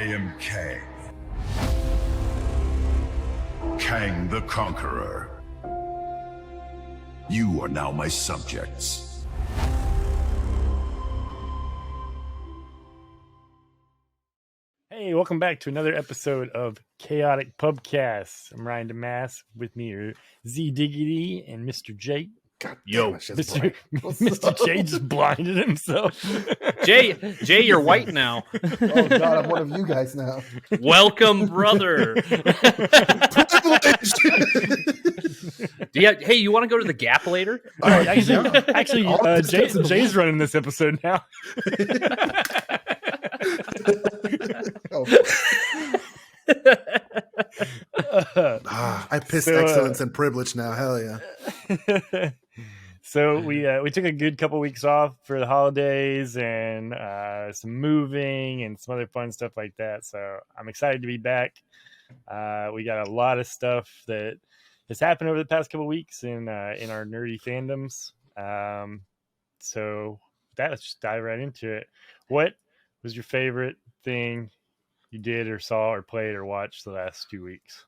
am Kang. Kang the Conqueror. You are now my subjects. Hey, welcome back to another episode of Chaotic Pubcast. I'm Ryan DeMass. With me are Z Diggity and Mr. J. God Yo, damn, it's just bright. Mr. J just blinded himself. Jay, you're white now. Oh God, I'm one of you guys now. Welcome, brother. Hey, you want to go to the Gap later? All right, actually, Jay's running this episode now. I pissed excellence and privilege now. Hell yeah. So we took a good couple weeks off for the holidays and some moving and some other fun stuff like that. So I'm excited to be back. We got a lot of stuff that has happened over the past couple weeks in our nerdy fandoms. So let's just dive right into it. What was your favorite thing you did or saw or played or watched the last 2 weeks?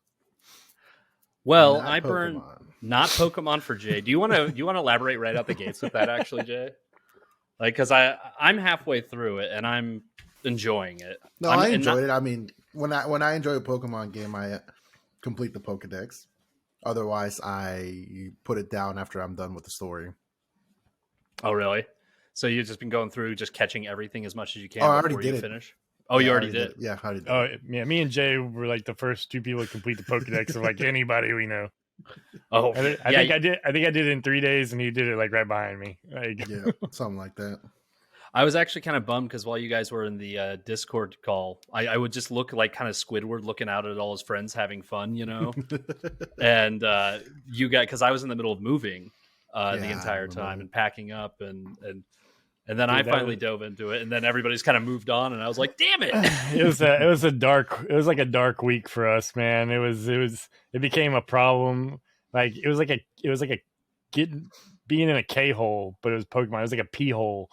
Well, Not I burned Pokemon. not Pokemon for Jay. Do you want to elaborate right out the gates with that, actually, Jay? Like, because I'm halfway through it and I'm enjoying it. No, I enjoyed it. I mean, when I enjoy a Pokemon game, I complete the Pokedex. Otherwise, I put it down after I'm done with the story. Oh, really? So you've just been going through, just catching everything as much as you can Oh, I already before you did it. finish? Oh, Yeah, you I already did? Yeah, I already did. Oh, yeah, me and Jay were like the first two people to complete the Pokedex of like anybody we know. Oh, I think I did it in 3 days, and he did it like right behind me. Like, Yeah, something like that. I was actually kind of bummed because while you guys were in the Discord call, I would just look like kind of Squidward looking out at all his friends having fun, you know? And you got, because I was in the middle of moving the entire time and packing up and then Dude, I finally dove into it, and then everybody's kind of moved on, and I was like, "Damn it!" it was like a dark week for us, man. It became a problem. Like it was like a being in a K hole, but it was Pokemon. It was like a pee hole.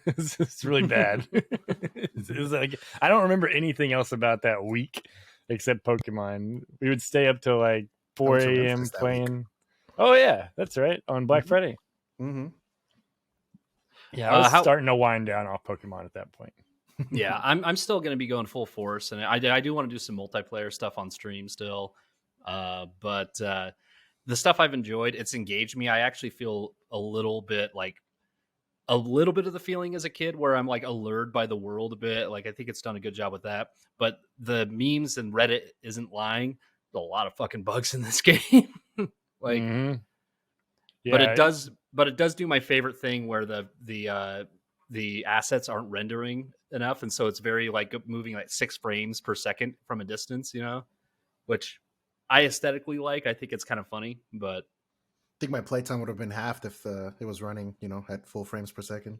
It's really bad. It was like I don't remember anything else about that week except Pokemon. We would stay up till like 4 a.m. playing. Oh yeah, that's right, on Black Friday. Mm-hmm. Yeah, I was starting to wind down off Pokemon at that point. Yeah, I'm still going to be going full force, and I do want to do some multiplayer stuff on stream still. But the stuff I've enjoyed, it's engaged me. I actually feel a little bit of the feeling as a kid where I'm like allured by the world a bit. Like I think it's done a good job with that. But the memes and Reddit isn't lying. There's a lot of fucking bugs in this game. Like, yeah, but it does do my favorite thing where the assets aren't rendering enough, and so it's very like moving like 6 frames per second from a distance, you know, which I aesthetically like. I think it's kind of funny, but I think my playtime would have been halved if it was running, at full frames per second.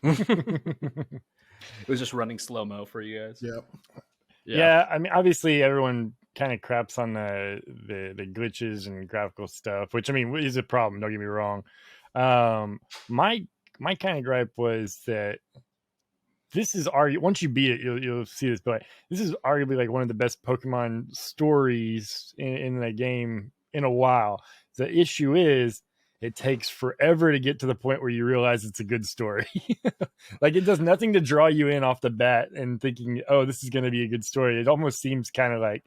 it was just running slow-mo for you guys. Yep. Yeah, I mean, obviously everyone kind of craps on the glitches and graphical stuff, which I mean is a problem. Don't get me wrong. My kind of gripe was that this is once you beat it, you'll see this, but this is arguably like one of the best Pokemon stories in the game in a while. The issue is it takes forever to get to the point where you realize it's a good story. Like it does nothing to draw you in off the bat and thinking, oh, this is going to be a good story. It almost seems kind of like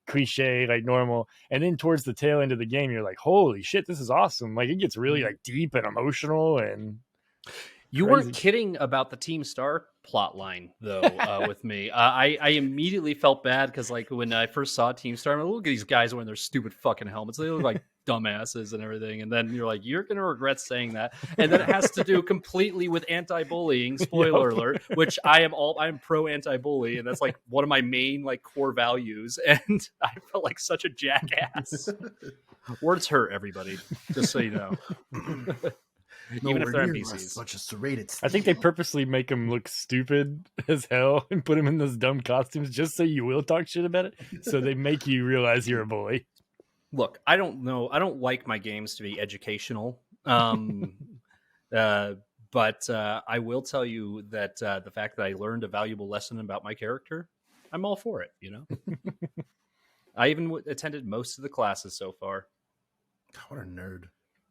cliche, like normal. And then towards the tail end of the game, you're like, holy shit, this is awesome. Like it gets really like deep and emotional and you crazy. Weren't kidding about the Team Star plot line though. With me, I immediately felt bad because like when I first saw Team Star, I'm like, look at these guys wearing their stupid fucking helmets. They look like dumbasses and everything, and then you're like, you're gonna regret saying that. And then it has to do completely with anti-bullying, spoiler alert, which I'm pro anti-bully, and that's like one of my main like core values, and I felt like such a jackass. Words hurt, everybody, just so you know. Even if they're NPCs. Bunch of serrated I think they purposely make them look stupid as hell and put them in those dumb costumes just so you will talk shit about it. So they make you realize you're a bully. Look, I don't know. I don't like my games to be educational. But I will tell you that the fact that I learned a valuable lesson about my character I'm all for it. You know, I even attended most of the classes so far. God, what a nerd.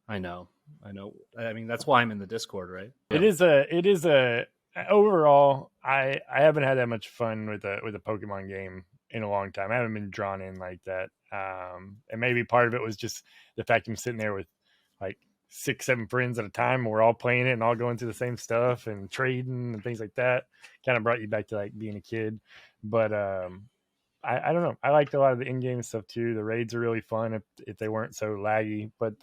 I know. I mean, that's why I'm in the Discord, right? It is a overall. I haven't had that much fun with a Pokemon game in a long time. I haven't been drawn in like that. And maybe part of it was just the fact I'm sitting there with like 6-7 friends at a time, and we're all playing it and all going through the same stuff and trading and things like that. Kind of brought you back to like being a kid. But I don't know. I liked a lot of the in-game stuff too. The raids are really fun if they weren't so laggy. But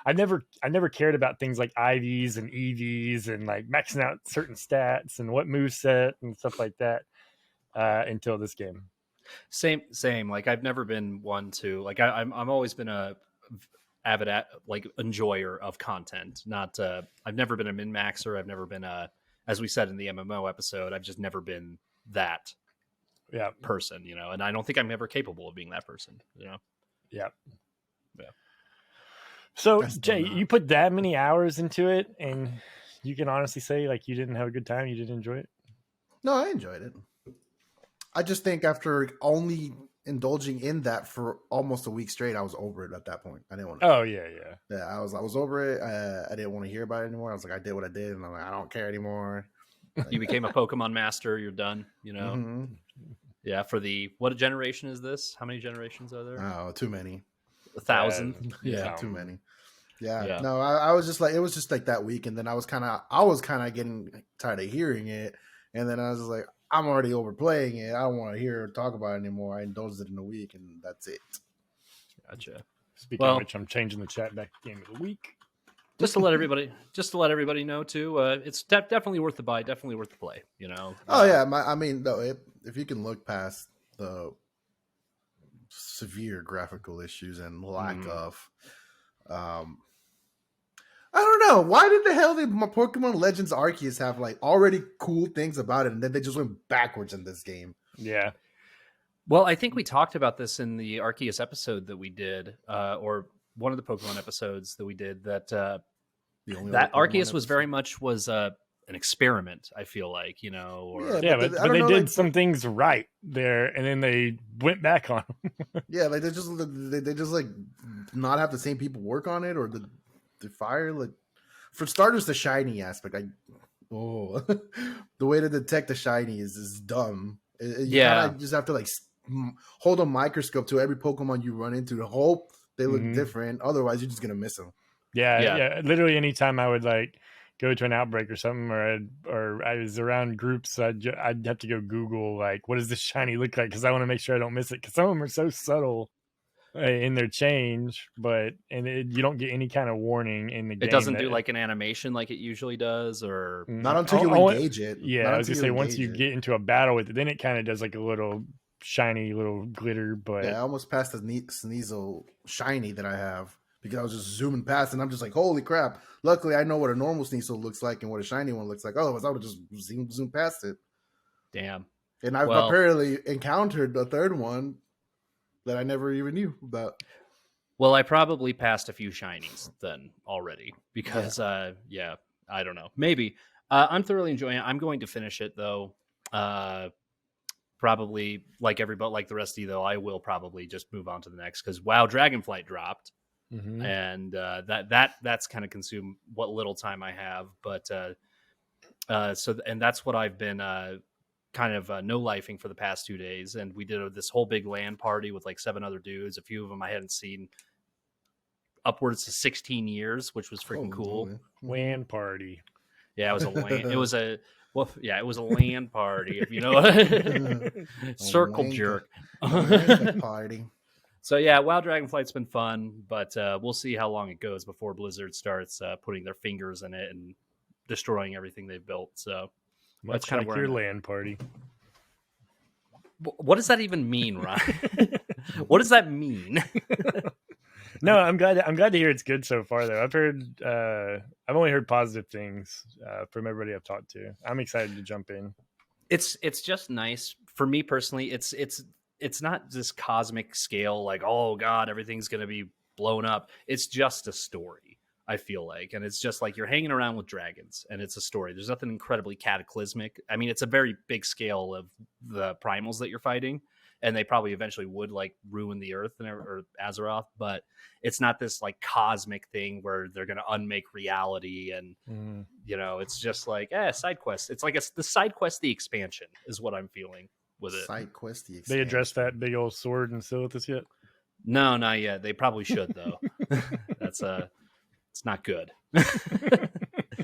I never cared about things like IVs and EVs and like maxing out certain stats and what moveset and stuff like that until this game. Same. Like I've never been one to like I'm always been a avid like enjoyer of content. Not I've never been a min maxer. I've never been as we said in the MMO episode. I've just never been that person, you know, and I don't think I'm ever capable of being that person, you know. Yeah. So That's Jay, you put that many hours into it, and you can honestly say like you didn't have a good time, you didn't enjoy it? No, I enjoyed it. I just think after only indulging in that for almost a week straight, I was over it at that point. I didn't want to. Oh yeah. Yeah, I was over it. I didn't want to hear about it anymore. I was like, I did what I did, and I'm like, I don't care anymore. You became a Pokemon master. You're done. You know. Mm-hmm. Yeah. For the what generation is this? How many generations are there? Oh, too many. 1,000. Yeah, too many. Yeah. Yeah. No, I was just like, it was just like that week, and then I was kind of getting tired of hearing it, and then I was just like, I'm already overplaying it. I don't want to hear or talk about it anymore. I indulged it in a week, and that's it. Gotcha. Speaking of which, I'm changing the chat back to game of the week. Just to let everybody know too, it's definitely worth the buy, definitely worth the play. You know. Oh yeah, I mean, no, if you can look past the severe graphical issues and lack of, I don't know, why did the hell did my Pokemon Legends Arceus have like already cool things about it, and then they just went backwards in this game? Yeah. Well, I think we talked about this in the Arceus episode that we did, or one of the Pokemon episodes that we did. That Arceus was very much an experiment. I feel like, you know, or but they did some things right there, and then they went back on them. Yeah, like they just like not have the same people work on it, or the fire, like for starters, the shiny aspect. The way to detect the shiny is dumb. You just have to like hold a microscope to every Pokemon you run into to hope they look different. Otherwise, you're just gonna miss them. Yeah. Literally, anytime I would like go to an outbreak or something, or I was around groups, I'd have to go Google like, what does this shiny look like? Because I want to make sure I don't miss it. Because some of them are so subtle in their change, you don't get any kind of warning in the game. It doesn't do like an animation like it usually does, or not until you engage it. Yeah, I was gonna say once you get into a battle with it, then it kind of does like a little shiny little glitter. But yeah, I almost passed the Sneasel shiny that I have because I was just zooming past, and I'm just like, holy crap! Luckily, I know what a normal Sneasel looks like and what a shiny one looks like. Otherwise, I would just zoom past it. Damn. And I've apparently encountered a third one that I never even knew about. Well, I probably passed a few shinies then already because, I don't know. Maybe. I'm thoroughly enjoying it. I'm going to finish it though. Probably like the rest of you though, I will probably just move on to the next because WoW Dragonflight dropped, and that's kind of consumed what little time I have. But and that's what I've been kind of no-lifing for the past 2 days, and we did this whole big LAN party with like 7 other dudes. A few of them I hadn't seen upwards to 16 years, which was freaking cool. LAN party. Yeah, it was a LAN. It was a LAN party. If you know, circle jerk party. So yeah, WoW Dragonflight's been fun, but we'll see how long it goes before Blizzard starts putting their fingers in it and destroying everything they've built. So. That's kind of your LAN party. What does that even mean, Ryan? What does that mean? No, I'm glad to hear it's good so far, though. I've only heard positive things from everybody I've talked to. I'm excited to jump in. It's just nice for me personally. It's not this cosmic scale like, oh god, everything's gonna be blown up. It's just a story. I feel like, and it's just like you're hanging around with dragons, and it's a story. There's nothing incredibly cataclysmic. I mean, it's a very big scale of the primals that you're fighting, and they probably eventually would like ruin the earth or Azeroth, but it's not this like cosmic thing where they're going to unmake reality, and it's just like side quest. It's like the side quest, the expansion is what I'm feeling with it. Side quest. They addressed that big old sword in Silithus yet? No, not yet. They probably should though. That's it's not good.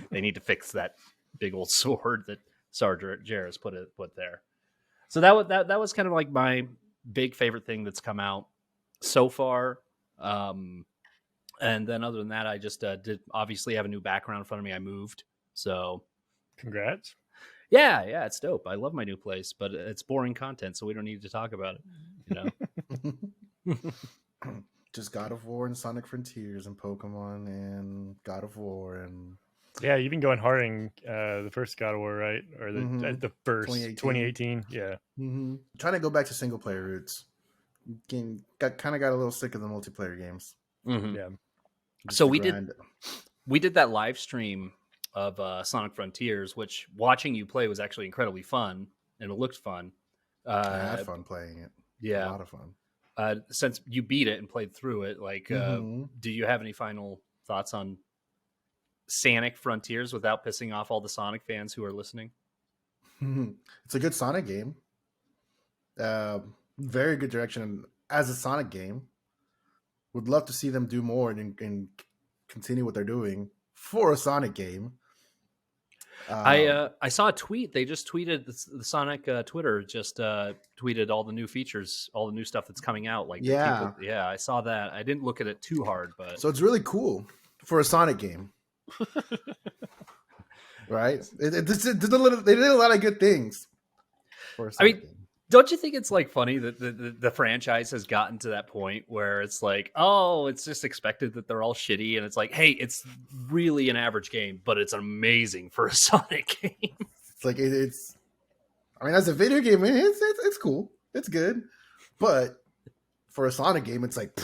They need to fix that big old sword that Sergeant Jarrus put there. So that was kind of like my big favorite thing that's come out so far. And then other than that, I just did obviously have a new background in front of me. I moved, so congrats. Yeah, it's dope. I love my new place, but it's boring content, so we don't need to talk about it. Just God of War and Sonic Frontiers and Pokemon and God of War and yeah, you've been going hard in the first God of War, right? Or the first 2018. Yeah. Trying to go back to single player roots. Got a little sick of the multiplayer games. Yeah. So we did that live stream of Sonic Frontiers, which watching you play was actually incredibly fun, and it looked fun. I had fun playing it. Yeah, a lot of fun. Since you beat it and played through it, like, do you have any final thoughts on Sonic Frontiers without pissing off all the Sonic fans who are listening? It's a good Sonic game. Very good direction as a Sonic game. Would love to see them do more and continue what they're doing for a Sonic game. I saw a tweet. They just tweeted the Sonic Twitter. Just tweeted all the new features, all the new stuff that's coming out. Like I saw that. I didn't look at it too hard, but so it's really cool for a Sonic game, right? They did a lot of good things for a Sonic game. Don't you think it's like funny that the franchise has gotten to that point where it's like, oh, it's just expected that they're all shitty, and it's like, hey, it's really an average game, but it's amazing for a Sonic game. It's like as a video game, it's cool, it's good, but for a Sonic game, it's like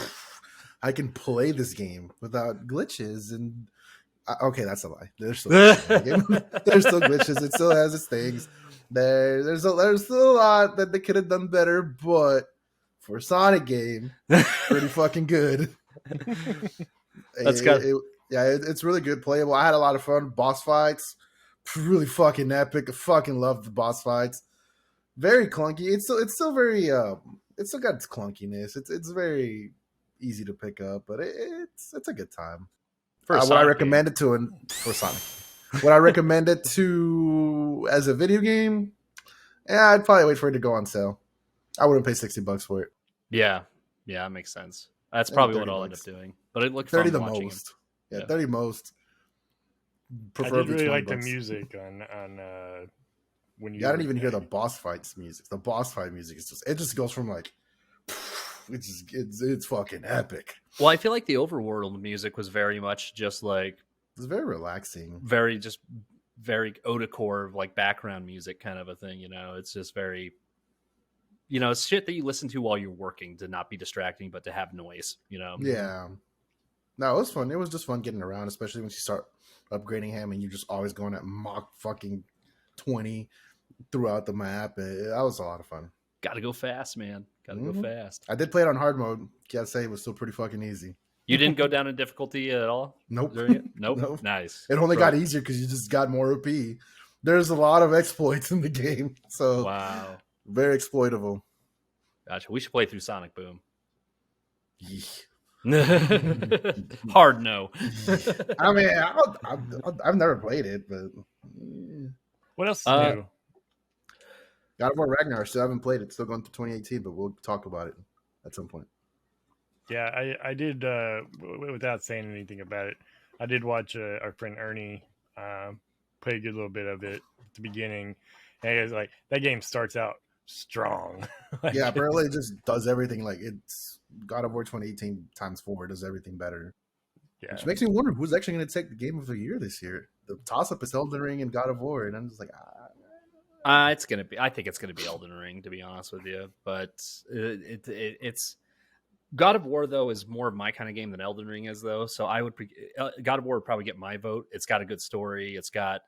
I can play this game without glitches and. Okay, that's a lie. There's still glitches. It still has its things. There's still a lot that they could have done better, but for a Sonic game, pretty fucking good. That's good. It's really good, playable. I had a lot of fun. Boss fights, really fucking epic. I fucking love the boss fights. Very clunky. It's still very it's still got its clunkiness. It's very easy to pick up, but it's a good time. Would I recommend it to for Sonic? Would I recommend it to as a video game? Yeah, I'd probably wait for it to go on sale. I wouldn't pay $60 for it. Yeah, that makes sense. That's probably what I'll end up doing. But it looked 30 fun the watching most. Yeah, 30 most. I did really like the music on when you. I didn't even hear the boss fights music. The boss fight music is just goes from like. It's fucking epic. Well, I feel like the overworld music was very much just like it's very relaxing, very Odacore like background music kind of a thing. It's just very, it's shit that you listen to while you're working to not be distracting, but to have noise. Yeah. No, it was fun. It was just fun getting around, especially when you start upgrading him and you're just always going at Mach fucking 20 throughout the map. That was a lot of fun. Got to go fast, man. Got to go fast. I did play it on hard mode. Gotta say, it was still pretty fucking easy. You didn't go down in difficulty at all? Nope. During it? Nope. Nope. Nice. It only got easier because you just got more OP. There's a lot of exploits in the game. So, wow. Very exploitable. Gotcha. We should play through Sonic Boom. Yeah. Hard no. I mean, I've never played it, but. What else is new? God of War Ragnarok, still haven't played it. Still going to 2018, but we'll talk about it at some point. Yeah, I did, without saying anything about it, I did watch our friend Ernie play a good little bit of it at the beginning. And it was like, that game starts out strong. Yeah, apparently it just does everything. Like, it's God of War 2018 times 4 does everything better. Yeah. Which makes me wonder who's actually going to take the game of the year this year. The toss-up is Elden Ring and God of War, and I'm just like, it's gonna be. I think it's gonna be Elden Ring, to be honest with you. But it's God of War though is more of my kind of game than Elden Ring is though. So I would God of War would probably get my vote. It's got a good story. It's got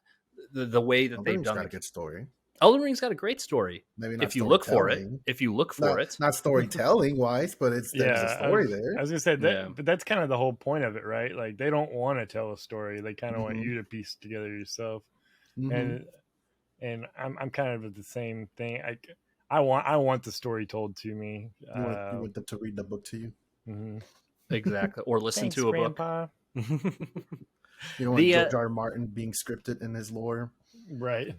the way that they've done got a good story. Elden Ring's got a great story. Maybe not if you look for it. storytelling. If you look for it. Not storytelling wise, but there's a story there. I was gonna say that, Yeah. but that's kind of the whole point of it, right? Like they don't want to tell a story; they kind of want you to piece together yourself. Mhm. And I'm kind of the same thing. I want the story told to me. You want them to read the book to you. Mhm. Exactly. Or listen to a Grandpa. book. You don't want George R. R. Martin being scripted in his lore. Right.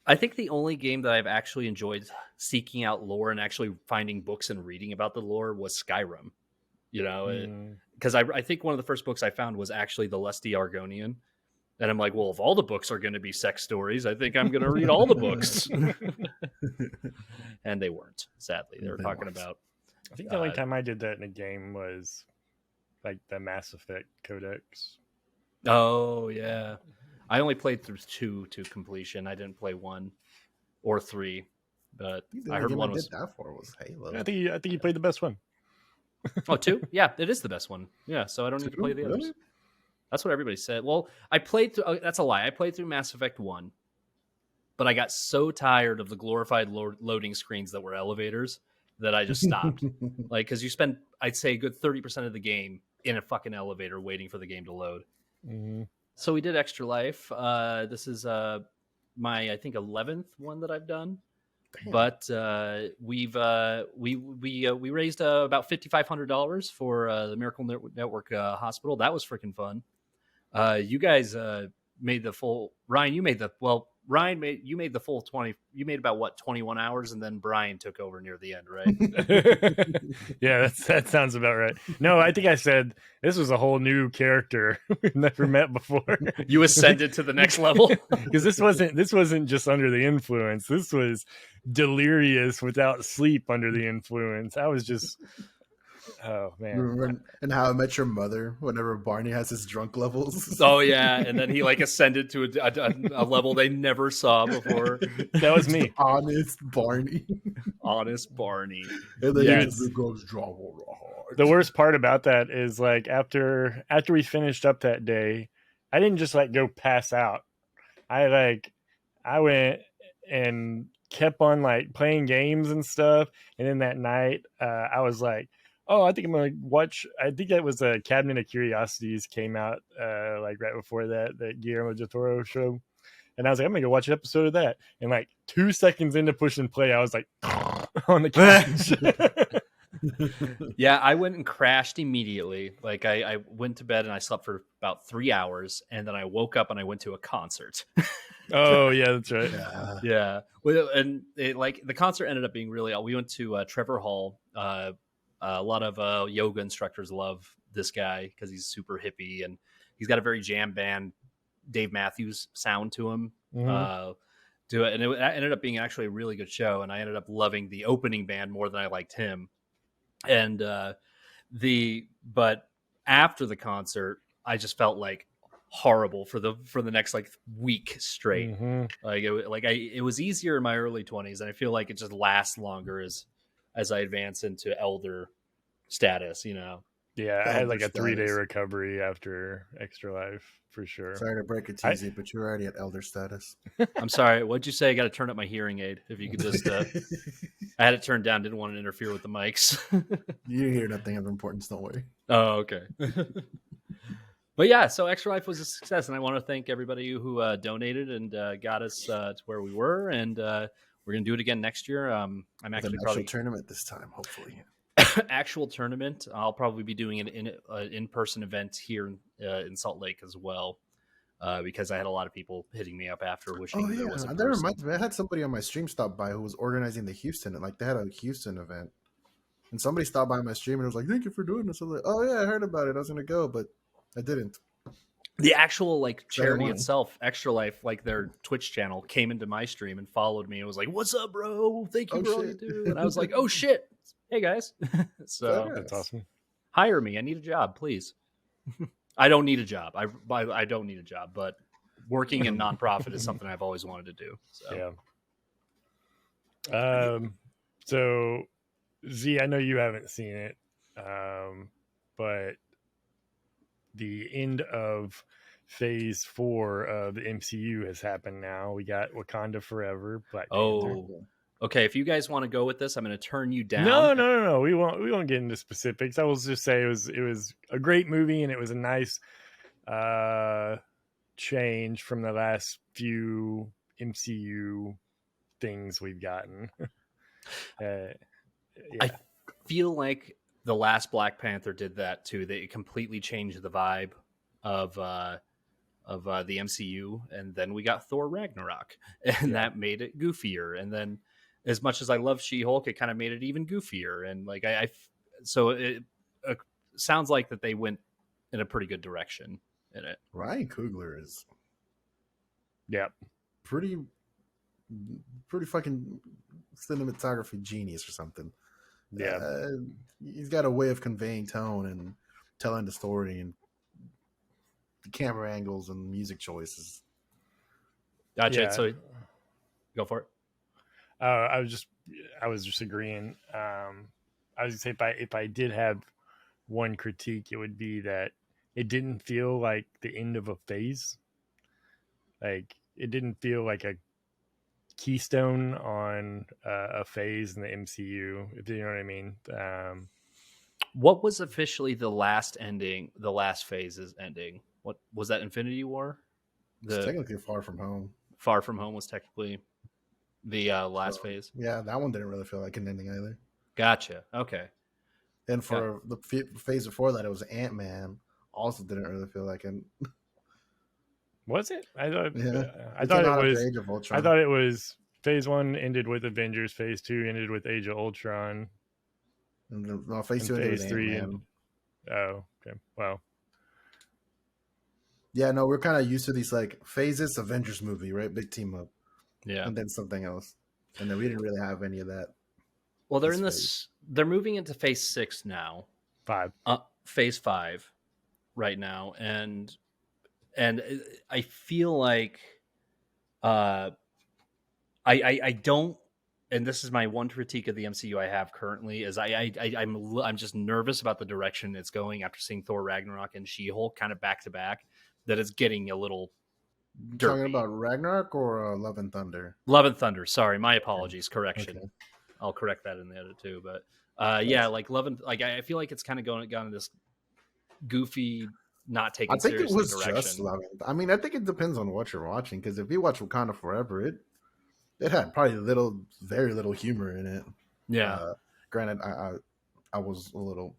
I think the only game that I've actually enjoyed seeking out lore and actually finding books and reading about the lore was Skyrim. You know, because I think one of the first books I found was actually the Lusty Argonian. And I'm like, well, if all the books are going to be sex stories, I think I'm going to read all the books. And they weren't, sadly. They were talking about. I think the only time I did that in a game was like the Mass Effect Codex. Oh, yeah. I only played through 2 to completion. I didn't play 1 or 3, but I heard 1 was. Did that for was Halo. I think you played the best one. Oh, 2? Yeah, it is the best one. Yeah, so I don't need to play the others. That's what everybody said. Well, I played through. That's a lie. I played through Mass Effect 1, but I got so tired of the glorified loading screens that were elevators that I just stopped. Like, because you spend, I'd say, a good 30% of the game in a fucking elevator waiting for the game to load. Mm-hmm. So we did Extra Life. This is my, I think, 11th one that I've done. Damn. But we raised about $5,500 for the Miracle Network Hospital. That was freaking fun. You guys made the full. Ryan, you made the you made the full 20. You made about what 21 hours, and then Brian took over near the end, right? Yeah, that sounds about right. No, I think I said this was a whole new character we've never met before. You ascended to the next level because this wasn't just under the influence. This was delirious without sleep under the influence. I was just. Oh man! Remember in How I Met Your Mother, whenever Barney has his drunk levels. Oh yeah, and then he like ascended to a level they never saw before. That was me, honest Barney. Honest Barney. And then he goes drop hard. The worst part about that is like after we finished up that day, I didn't just like go pass out. I went and kept on like playing games and stuff, and then that night I was like, oh, I think I'm gonna watch. I think that was a Cabinet of Curiosities came out like right before that Guillermo del Toro show, and I was like, I'm gonna go watch an episode of that. And like 2 seconds into push and play, I was like on the couch. Yeah, I went and crashed immediately. Like I went to bed and I slept for about 3 hours, and then I woke up and I went to a concert. Oh yeah, that's right. Yeah. Well, and the concert ended up being really. We went to Trevor Hall. A lot of yoga instructors love this guy because he's super hippie and he's got a very jam band Dave Matthews sound to him. And it ended up being actually a really good show. And I ended up loving the opening band more than I liked him. And but after the concert, I just felt like horrible for the next like week straight. It was easier in my early 20s, and I feel like it just lasts longer as I advance into elder status, you know. Yeah, I had like a 3-day recovery after Extra Life for sure. Sorry to break it to you, but you're already at elder status. I'm sorry. What'd you say? I got to turn up my hearing aid. If you could just, I had it turned down. Didn't want to interfere with the mics. You hear nothing of importance. Don't worry. Oh, okay. But yeah, so Extra Life was a success, and I want to thank everybody who donated and got us to where we were, and we're gonna do it again next year. I'm actually probably tournament this time, hopefully. Actual tournament. I'll probably be doing an in-person event here in Salt Lake as well, because I had a lot of people hitting me up after wishing. Oh yeah, that reminds me. I had somebody on my stream stop by who was organizing the Houston. Like they had a Houston event, and somebody stopped by my stream and was like, "Thank you for doing this." I was like, "Oh yeah, I heard about it. I was gonna go, but I didn't." The actual like charity itself, Extra Life, like their Twitch channel, came into my stream and followed me. It was like, "What's up, bro? Thank you for all you do." And I was like, "Oh shit, hey guys!" So that's awesome. Hire me. I need a job, please. I don't need a job. I don't need a job, but working in nonprofit is something I've always wanted to do. So. Yeah. So Z, I know you haven't seen it. But the end of phase 4 of the MCU has happened now. We got Wakanda Forever, Black Panther. Oh, okay. If you guys want to go with this, I'm going to turn you down. No. We won't get into specifics. I will just say it was a great movie, and it was a nice change from the last few MCU things we've gotten. Yeah. I feel like the last Black Panther did that too. They completely changed the vibe of the MCU, and then we got Thor Ragnarok, and that made it goofier. And then, as much as I love She-Hulk, it kind of made it even goofier. And like so it sounds like that they went in a pretty good direction in it. Ryan Coogler is pretty fucking cinematography genius or something. Yeah, he's got a way of conveying tone and telling the story, and the camera angles and music choices. Gotcha. Yeah. So go for it. I was just agreeing. I was gonna say if I did have one critique, it would be that it didn't feel like the end of a phase. Like it didn't feel like a keystone on a phase in the MCU, if you know what I mean. What was officially the last ending? The last phase's ending. What was that? Infinity War. It's technically Far From Home. Far From Home was technically the last phase. Yeah, that one didn't really feel like an ending either. Gotcha. Okay. And for the phase before that, it was Ant-Man. Also didn't really feel like an. Was it? I thought. Yeah. I thought it was. Age of Ultron. I thought it was. Phase 1 ended with Avengers. Phase 2 ended with Age of Ultron. No, phase 2 and ended phase with 3. Ant-Man. Oh, okay. Wow. Yeah, no, we're kind of used to these like phases. Avengers movie, right? Big team up. Yeah. And then something else. And then we didn't really have any of that. Well, they're in this. They're moving into phase 6 now. 5. Phase 5 right now, and I feel like I don't, and this is my one critique of the MCU I have currently, is I'm just nervous about the direction it's going after seeing Thor Ragnarok and She-Hulk kind of back to back, that it's getting a little dirty. Talking about Ragnarok or Love and Thunder? Love and Thunder. Sorry, my apologies. Correction. Okay. I'll correct that in the edit too. But yeah, like Love and I feel like it's kind of gone in this goofy, not taking. I think it was direction. just Love. I mean, I think it depends on what you're watching. Because if you watch Wakanda Forever, it had probably very little humor in it. Yeah. Granted, I was a little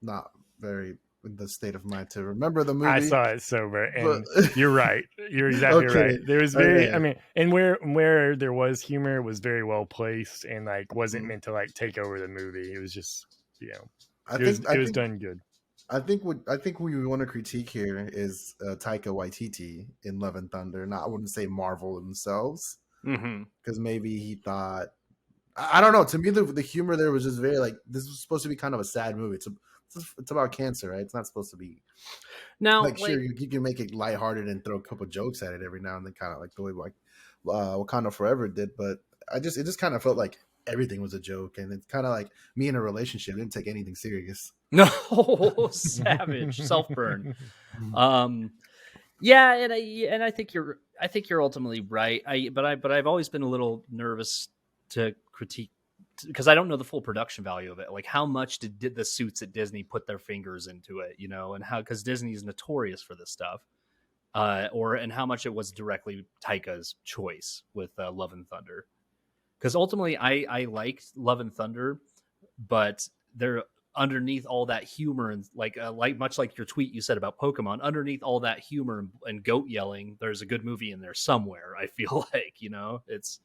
not very in the state of mind to remember the movie. I saw it sober, and you're right. You're exactly right. There was I mean, and where there was humor, it was very well placed, and like wasn't meant to like take over the movie. It was just, it was done good. I think what we want to critique here is Taika Waititi in Love and Thunder. I wouldn't say Marvel themselves, because maybe he thought, I don't know. To me, the humor there was just very like, this was supposed to be kind of a sad movie. It's about cancer, right? It's not supposed to be. Now, like sure, you can make it lighthearted and throw a couple jokes at it every now and then, kind of like the way like Wakanda Forever did. But it just kind of felt like everything was a joke, and it's kind of like me in a relationship. I didn't take anything serious. No, savage self burn. Yeah, and I think you're ultimately right. But I've always been a little nervous to critique, because I don't know the full production value of it. Like, how much did the suits at Disney put their fingers into it, and how, because Disney is notorious for this stuff, and how much it was directly Taika's choice with Love and Thunder. Because ultimately, I liked Love and Thunder, but they're underneath all that humor and like much like your tweet you said about Pokemon, underneath all that humor and goat yelling, there's a good movie in there somewhere. I feel like it's.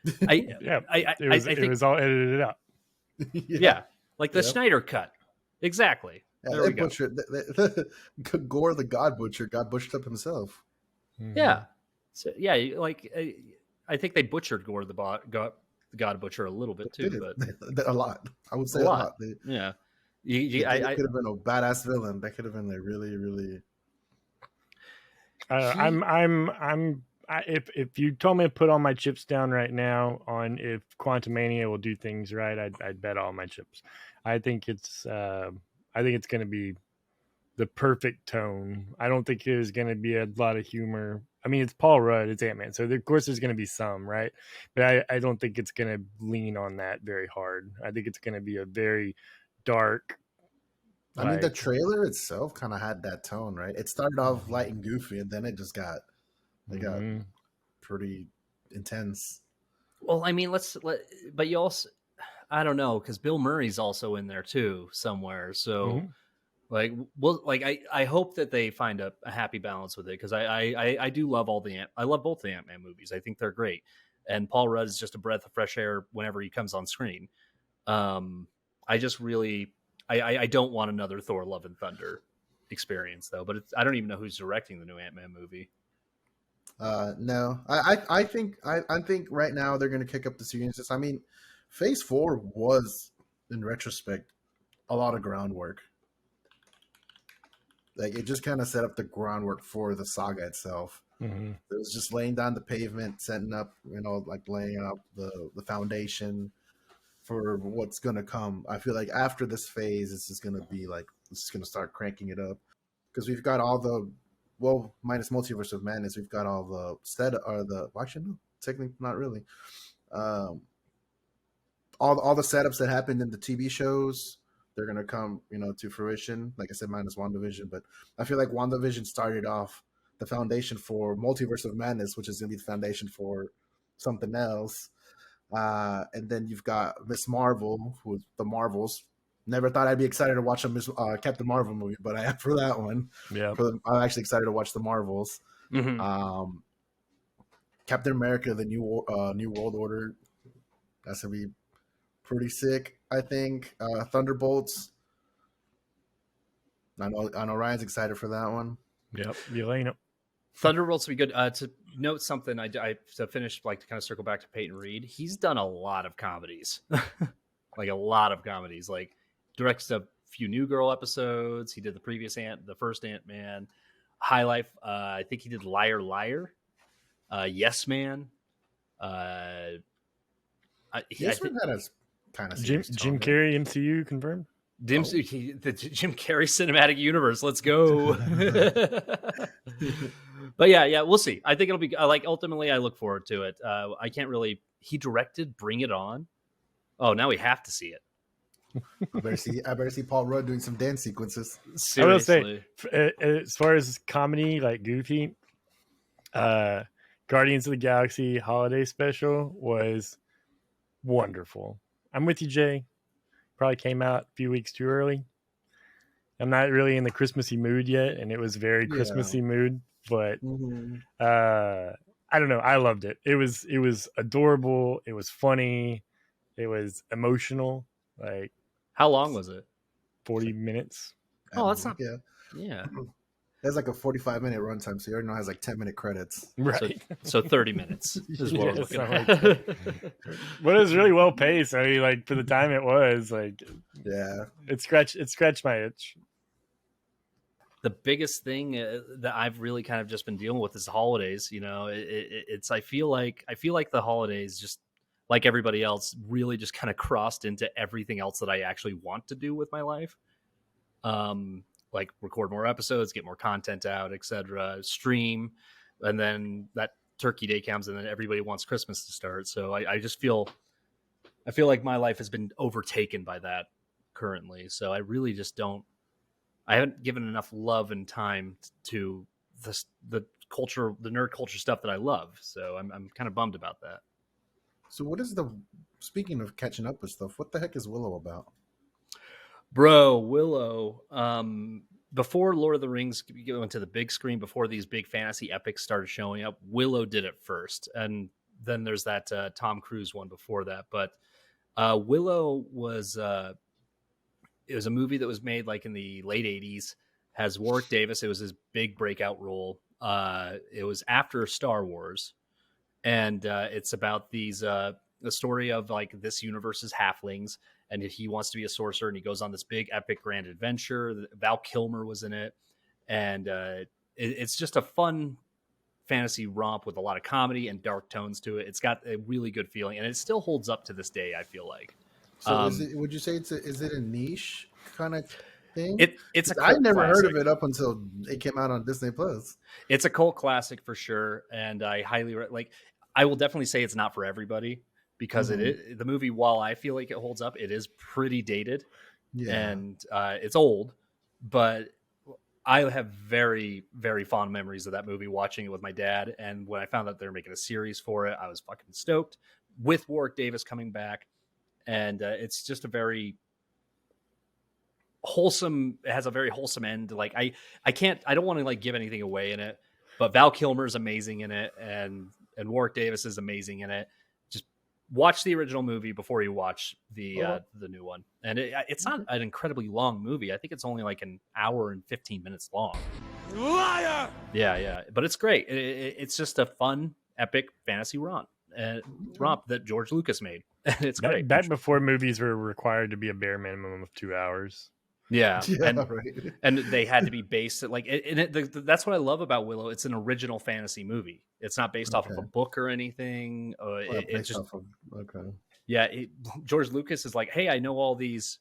It was all edited out. Yeah, like the Snyder cut. Exactly. Yeah, there we go. Gore the God Butcher got butchered up himself. Yeah. So yeah, like I think they butchered Gore the God Butcher a little bit too, but a lot. I would say a lot. Yeah. I could have been a badass villain. That could have been like really, really. if you told me to put all my chips down right now on if Quantumania will do things right, I'd bet all my chips. I think it's going to be the perfect tone. I don't think there's going to be a lot of humor. I mean, it's Paul Rudd, it's Ant-Man, so of course there's going to be some, right? But I don't think it's going to lean on that very hard. I think it's going to be a very dark. I mean, the trailer itself kind of had that tone, right? It started off light and goofy, and then it got pretty intense. Well, I mean, but you also, I don't know, because Bill Murray's also in there too somewhere. So, I hope that they find a happy balance with it, because I do love I love both the Ant-Man movies. I think they're great, and Paul Rudd is just a breath of fresh air whenever he comes on screen. I just really, I don't want another Thor: Love and Thunder experience though. But I don't even know who's directing the new Ant-Man movie. No, I think right now they're going to kick up the seriousness. I mean, Phase 4 was, in retrospect, a lot of groundwork. Like, it just kind of set up the groundwork for the saga itself. Mm-hmm. It was just laying down the pavement, setting up, laying up the foundation for what's going to come. I feel like after this phase, it's just going to be like, it's just going to start cranking it up, because we've got all the, well, minus Multiverse of Madness, we've got all the actually, no, technically not really. All the setups that happened in the TV shows, they're gonna come, to fruition. Like I said, minus WandaVision, but I feel like WandaVision started off the foundation for Multiverse of Madness, which is gonna be the foundation for something else. And then you've got Miss Marvel, who's the Marvels. Never thought I'd be excited to watch a Captain Marvel movie, but I am for that one. Yeah, I'm actually excited to watch the Marvels. Mm-hmm. Captain America: The New World Order. That's gonna be pretty sick, I think. Thunderbolts. I know Ryan's excited for that one. Yep, Yelena. Thunderbolts would be good. To note something, I to finish, to kind of circle back to Peyton Reed. He's done a lot of comedies, like a lot of comedies. Like, directs a few New Girl episodes. He did the first Ant-Man, High Life. I think he did Liar Liar, Yes Man. Yes Man had a kind of Jim Carrey MCU confirmed. The Jim Carrey cinematic universe. Let's go. But yeah, we'll see. I think it'll be ultimately, I look forward to it. I can't really. He directed Bring It On. Oh, now we have to see it. I better see Paul Rudd doing some dance sequences. Seriously. I will say, as far as comedy, like goofy, Guardians of the Galaxy holiday special was wonderful. I'm with you, Jay. Probably came out a few weeks too early. I'm not really in the Christmassy mood yet, and it was very Christmassy mood. But I don't know. I loved it. It was adorable. It was funny. It was emotional. Like, how long was it? 40 minutes. Oh, that's not. Yeah. There's like a 45-minute runtime, so you already know it has like 10-minute credits. Right. So 30 minutes is what we're looking at. But it was really well paced. I mean, like, for the time it was, like, it scratched my itch. The biggest thing that I've really kind of just been dealing with is the holidays. It's I feel like the holidays, just like everybody else, really just kind of crossed into everything else that I actually want to do with my life. Like record more episodes, get more content out, etc., stream, and then that Turkey Day comes, and then everybody wants Christmas to start. So I just feel like my life has been overtaken by that currently. So I really just I haven't given enough love and time to the culture, the nerd culture stuff that I love. So I'm kind of bummed about that. So speaking of catching up with stuff, what the heck is Willow about? Bro, Willow, before Lord of the Rings went to the big screen, before these big fantasy epics started showing up, Willow did it first. And then there's that Tom Cruise one before that. But Willow was it was a movie that was made like in the late 80s, has Warwick Davis. It was his big breakout role. It was after Star Wars. And it's about the story of like this universe's halflings, and he wants to be a sorcerer, and he goes on this big epic grand adventure. Val Kilmer was in it, and it's just a fun fantasy romp with a lot of comedy and dark tones to it. It's got a really good feeling, and it still holds up to this day, I feel like. So would you say is it a niche kind of thing? It's a I cult never heard classic. of it up until it came out on Disney Plus. It's a cult classic for sure, and I highly I will definitely say it's not for everybody because the movie, while I feel like it holds up, it is pretty dated, and it's old, but I have very, very fond memories of that movie, watching it with my dad. And when I found out they were making a series for it, I was fucking stoked, with Warwick Davis coming back. And it's just a very wholesome, it has a very wholesome end. Like I don't want to like give anything away in it, but Val Kilmer's amazing in it. And Warwick Davis is amazing in it. Just watch the original movie before you watch the new one. And it's not an incredibly long movie. I think it's only like an hour and 15 minutes long. Liar! Yeah. But it's great. It's just a fun, epic fantasy romp that George Lucas made. It's great. Back before movies were required to be a bare minimum of 2 hours. Yeah, right. And they had to be based at that's what I love about Willow. It's an original fantasy movie. It's not based off of a book or anything. It's just George Lucas is like, hey, I know all these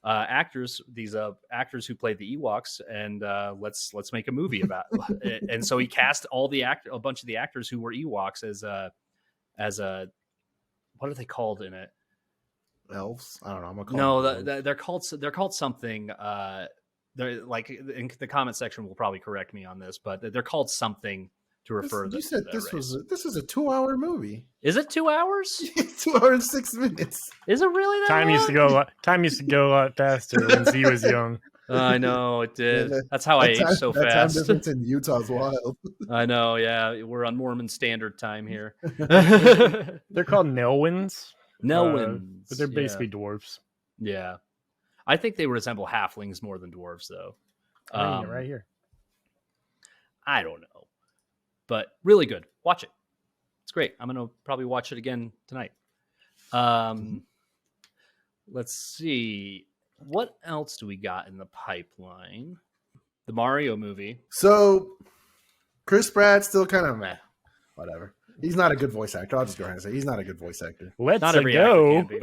actors who played the Ewoks, and let's make a movie about it. And so he cast a bunch of the actors who were Ewoks as what are they called in it? Elves? I don't know. I'm gonna call them they're called something. They're like, in the comment section will probably correct me on this, but they're called something to refer. You said this is a 2-hour movie. Is it 2 hours? 2 hours and 6 minutes. Is it really that Time long? used to go a lot faster when Z was young. I know it did. That's how I aged so that fast. Time difference in Utah's wild. I know. Yeah, we're on Mormon Standard Time here. They're called Nelwyns. Nelwyns, but they're basically dwarfs. Yeah, I think they resemble halflings more than dwarves, though. Right here. I don't know, but really good. Watch it. It's great. I'm gonna probably watch it again tonight. Let's see. What else do we got in the pipeline? The Mario movie. So, Chris Pratt still kind of meh. Whatever. He's not a good voice actor. I'll just go ahead and say he's not a good voice actor. Let's Not every go. actor can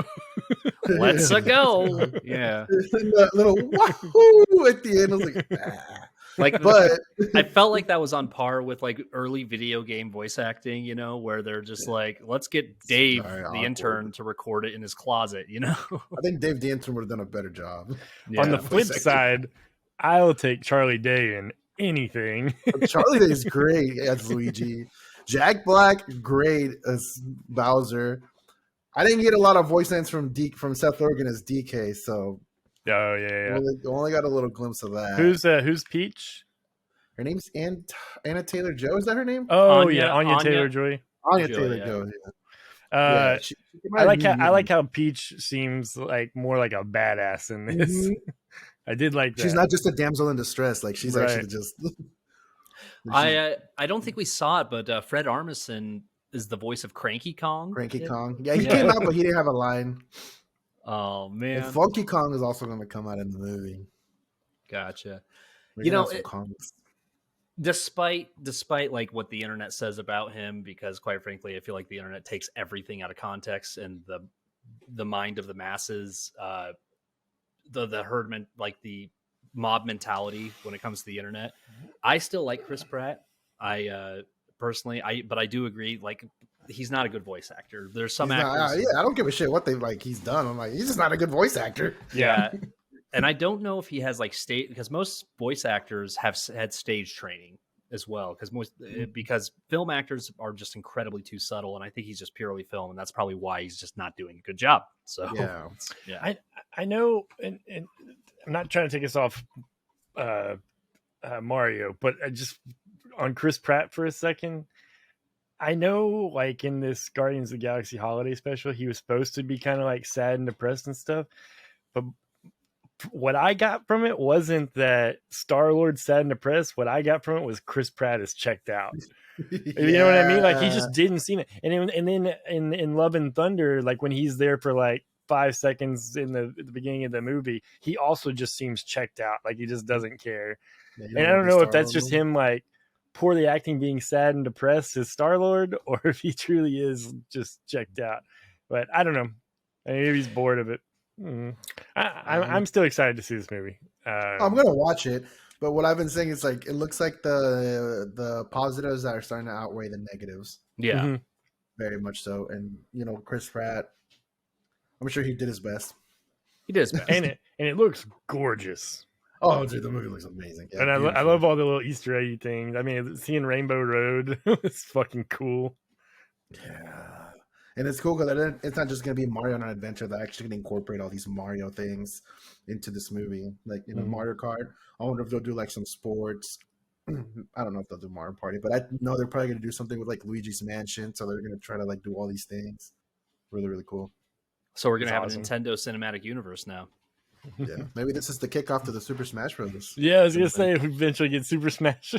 be. Let's go. Yeah. That little wahoo at the end. I was like, ah. But I felt like that was on par with like early video game voice acting, where they're just like, let's get Dave, the intern, to record it in his closet, I think Dave the intern would have done a better job. Yeah. On the flip side, I'll take Charlie Day in anything. Charlie Day is great as Luigi. Jack Black, great as Bowser. I didn't get a lot of voice lines from Seth Rogen as DK, so Oh yeah. only got a little glimpse of that. Who's Peach? Her name's Anna Taylor-Joy. Is that her name? Oh Anya- yeah, Anya Anya- Taylor-Joy. Anya Joy, Taylor-Joy. I Yeah. like how Peach seems like more like a badass in this. Mhm. I did like that. She's not just a damsel in distress. Like she's Right. actually just. I don't think we saw it, but Fred Armisen is the voice of Cranky Kong. Cranky Kong. Yeah, he came out, but he didn't have a line. Oh man, And Funky Kong is also going to come out in the movie. gotcha. We're You gonna know, have some Kongs. Despite like what the internet says about him, because quite frankly, I feel like the internet takes everything out of context, and the mind of the masses, the herd, like the mob mentality when it comes to the internet. I still like Chris Pratt. I personally, but I do agree, like, he's not a good voice actor. There's some actors. I don't give a shit what he's done. I'm like, he's just not a good voice actor. Yeah. And I don't know if he has like because most voice actors have had stage training as well, because film actors are just incredibly too subtle, and I think he's just purely film, and that's probably why he's just not doing a good job. So Yeah. I know, and I'm not trying to take us off Mario, but I just on Chris Pratt for a second. I know, like in this Guardians of the Galaxy holiday special, he was supposed to be kind of like sad and depressed and stuff, but what I got from it wasn't that Star-Lord sad and depressed. What I got from it was Chris Pratt is checked out. You know what I mean? Like he just didn't seem it. And then in Love and Thunder, like when he's there for like 5 seconds at the beginning of the movie, he also just seems checked out. Like he just doesn't care. And I don't know if that's just him like poorly acting, being sad and depressed as Star-Lord, or if he truly is just checked out. But I don't know. Maybe he's bored of it. I'm still excited to see this movie. I'm gonna watch it, but what I've been saying is like it looks like the positives are starting to outweigh the negatives. Yeah. Mm-hmm. Very much so. And Chris Pratt, I'm sure he did his best. He did his best. and it looks gorgeous. Oh, dude, the movie looks amazing. Yeah, And I love all the little Easter eggy things. I mean, seeing Rainbow Road was fucking cool. Yeah. And it's cool because it's not just going to be Mario on an adventure. They're actually going to incorporate all these Mario things into this movie. Like, Mario Kart. I wonder if they'll do like some sports. I don't know if they'll do Mario Party, but I know they're probably going to do something with like Luigi's Mansion. So they're going to try to like do all these things. Really, really cool. So we're going to have awesome. a Nintendo Cinematic Universe now. Yeah. Maybe this is the kickoff to the Super Smash Bros. Yeah, I was going to say if we eventually get Super Smash.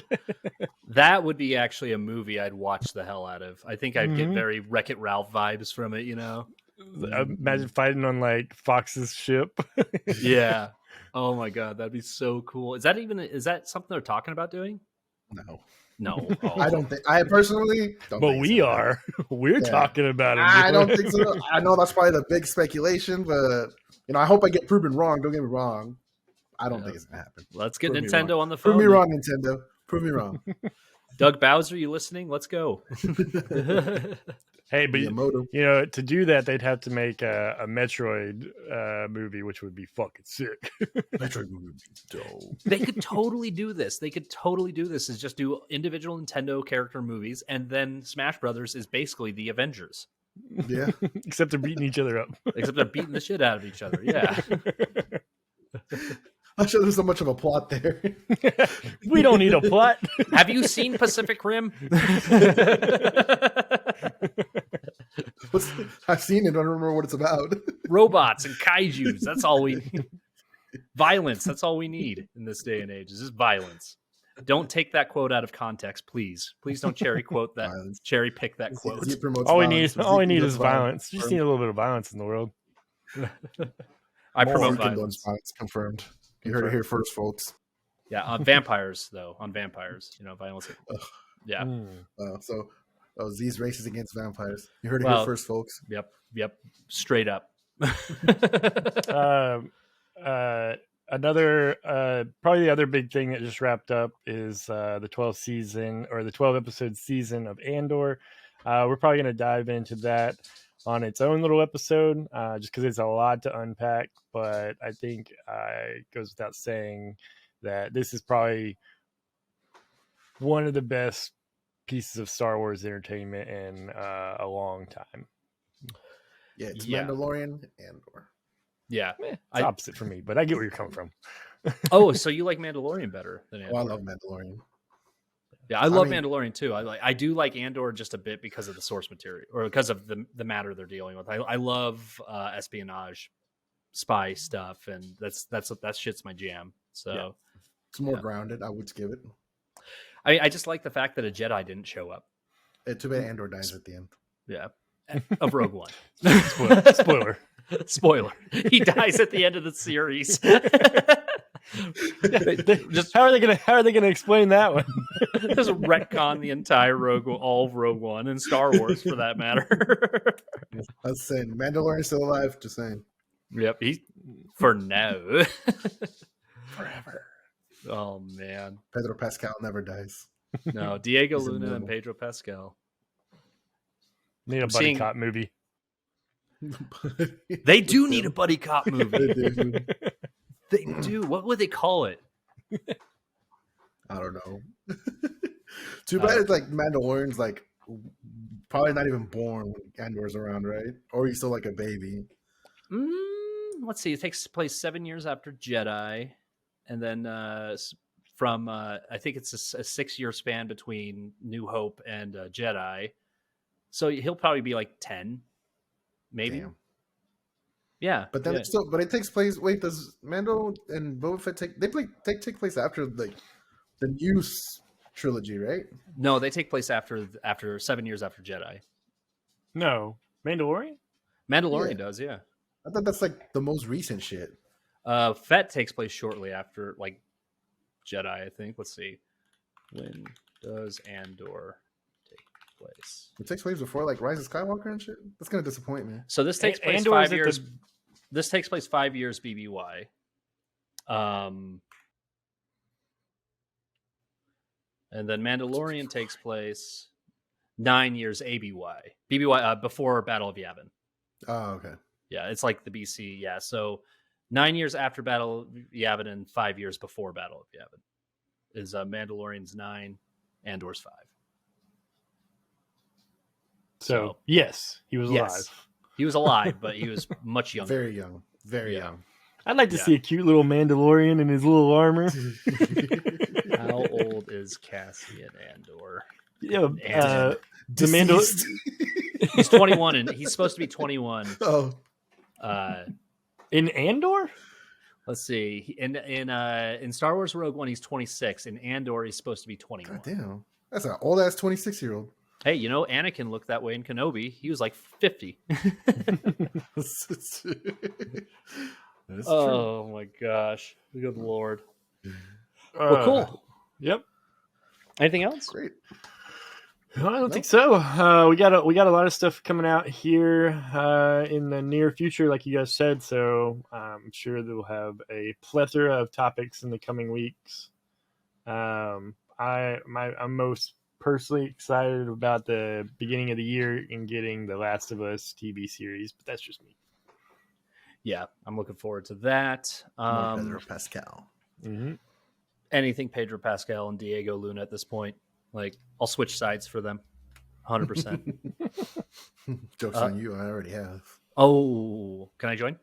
That would be actually a movie I'd watch the hell out of. I think I'd get very Wreck-It Ralph vibes from it, Imagine fighting on like Fox's ship. Yeah. Oh my god, that'd be so cool. Is that something they're talking about doing? No. Oh. I don't think. I personally don't. But think we so. are. We're talking about it. I don't think so. I know that's probably the big speculation, but I hope I get proven wrong. Don't get me wrong. I don't think it's gonna happen. Let's get Prove me Nintendo wrong. on the phone. Prove me wrong, Nintendo. Prove me wrong. Doug Bowser, you listening? Let's go. Hey, but Miyamoto. to do that, they'd have to make a Metroid movie, which would be fucking sick. Metroid movie would be dope. They could totally do this. Is just do individual Nintendo character movies, and then Smash Brothers is basically the Avengers. Yeah. Except they're beating each other up. Except they're beating the shit out of each other. Yeah. I'm sure there's so much of a plot there. We don't need a plot. Have you seen Pacific Rim? I've seen it. I don't remember what it's about. Robots and kaijus. That's all we need. Violence. That's all we need in this day and age. Is just violence. Don't take that quote out of context, please. Please don't cherry pick that quote. All we need is violence. You just need a little bit of violence in the world. I promote violence. Confirmed. You heard it here first, folks. Yeah, on vampires though. On vampires, violence. Yeah. So Z's races against vampires. You heard it here first, folks. Yep. Straight up. Another probably the other big thing that just wrapped up is the 12 episode season of Andor. We're probably going to dive into that on its own little episode, just because it's a lot to unpack. But I think it goes without saying that this is probably one of the best pieces of Star Wars entertainment in a long time. Yeah, it's Mandalorian Andor. Yeah, it's opposite for me, but I get where you're coming from. Oh, so you like Mandalorian better than Andor? Oh, I love Mandalorian. Yeah, I love Mandalorian too. I do like Andor just a bit because of the source material or because of the matter they're dealing with. I love espionage, spy stuff, and that shit's my jam. So it's more grounded. I would give it. I just like the fact that a Jedi didn't show up. Too bad Andor dies at the end. Yeah, of Rogue One. Spoiler. He dies at the end of the series. Just how are they gonna explain that one? Just retcon the entire all of Rogue One and Star Wars for that matter. That's saying Mandalorian's still alive. Just saying. Yep, he for now. Forever. Oh man, Pedro Pascal never dies. No, Diego Luna and Pedro Pascal. Need a buddy cop movie. They do need a buddy cop movie. They do. What would they call it? I don't know. Too bad it's like Mandalorian's like probably not even born when Andor's around, right? Or he's still like a baby. Let's see. It takes place 7 years after Jedi, and then from I think it's a 6-year span between New Hope and Jedi. So he'll probably be like 10, maybe. Damn. Yeah, but then it takes place. Wait, does Mando and Boba Fett take place after the new trilogy, right? No, they take place after 7 years after Jedi. No, Mandalorian does, yeah. I thought that's like the most recent shit. Fett takes place shortly after like Jedi, I think. Let's see when does Andor take place? It takes place before like Rise of Skywalker and shit. That's gonna disappoint me. So this takes place Andor is 5 at years. the- This takes place 5 years BBY. And then Mandalorian takes place 9 years ABY. BBY before Battle of Yavin. Oh, okay. Yeah, it's like the BC. Yeah, so 9 years after Battle of Yavin and 5 years before Battle of Yavin is Mandalorian's 9, Andor's 5. So yes, he was Yes. alive. He was alive, but he was much younger. Very young. Very Yeah. young. I'd like to Yeah. see a cute little Mandalorian in his little armor. How old is Cassian Andor? Yeah, And the Mandal. Deceased. He's 21, and he's supposed to be 21. Oh, In Andor? Let's see. In Star Wars Rogue One, he's 26. In Andor, he's supposed to be 21. God damn. That's an old ass 26-year-old. Hey, you know, Anakin looked that way in Kenobi. He was like 50. That's true. Oh my gosh. Good Lord. Well, Cool. Yep. Anything else? Great. I don't think so. We got a lot of stuff coming out here in the near future, like you guys said. So I'm sure that we'll have a plethora of topics in the coming weeks. I'm most personally excited about the beginning of the year and getting the Last of Us TV series, but that's just me. Yeah, I'm looking forward to that. Pedro Pascal. Mm-hmm. Anything Pedro Pascal and Diego Luna at this point. Like, I'll switch sides for them. 100%. Joke's on you. I already have. Oh, can I join?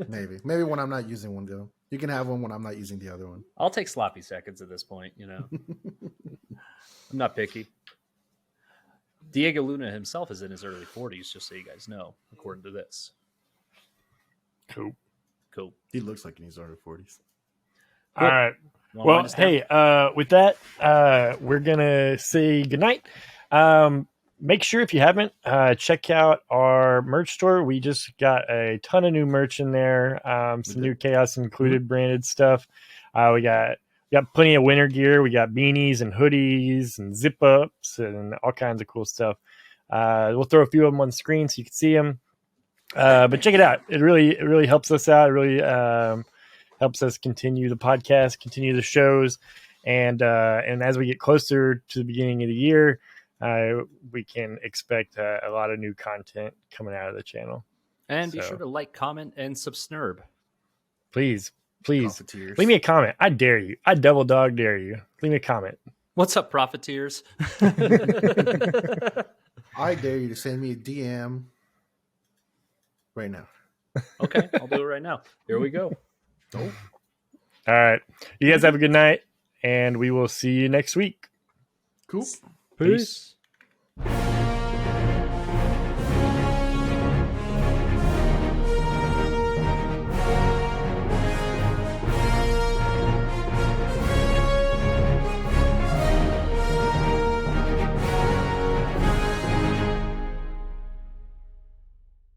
Maybe when I'm not using one, though. You can have one when I'm not using the other one. I'll take sloppy seconds at this point, you know. I'm not picky. Diego Luna himself is in his early 40s, just so you guys know, according to this. Cool. He looks like in his early 40s. All right. Wanna Well, wind us down? hey, with that, we're going to say goodnight. Make sure if you haven't, check out our merch store. We just got a ton of new merch in there. Some new Chaos Included branded stuff. We got plenty of winter gear. We got beanies and hoodies and zip ups and all kinds of cool stuff. We'll throw a few of them on the screen so you can see them. But check it out. It really helps us out. It really helps us continue the podcast, continue the shows, and as we get closer to the beginning of the year, we can expect a lot of new content coming out of the channel. And be sure to like, comment, and subscribe. Please, Profiteers. leave me a comment. I dare you. I double dog dare you. Leave me a comment. What's up, profiteers? I dare you to send me a DM right now. Okay, I'll do it right now. Here we go. Oh. All right. You guys have a good night, and we will see you next week. Cool. Peace.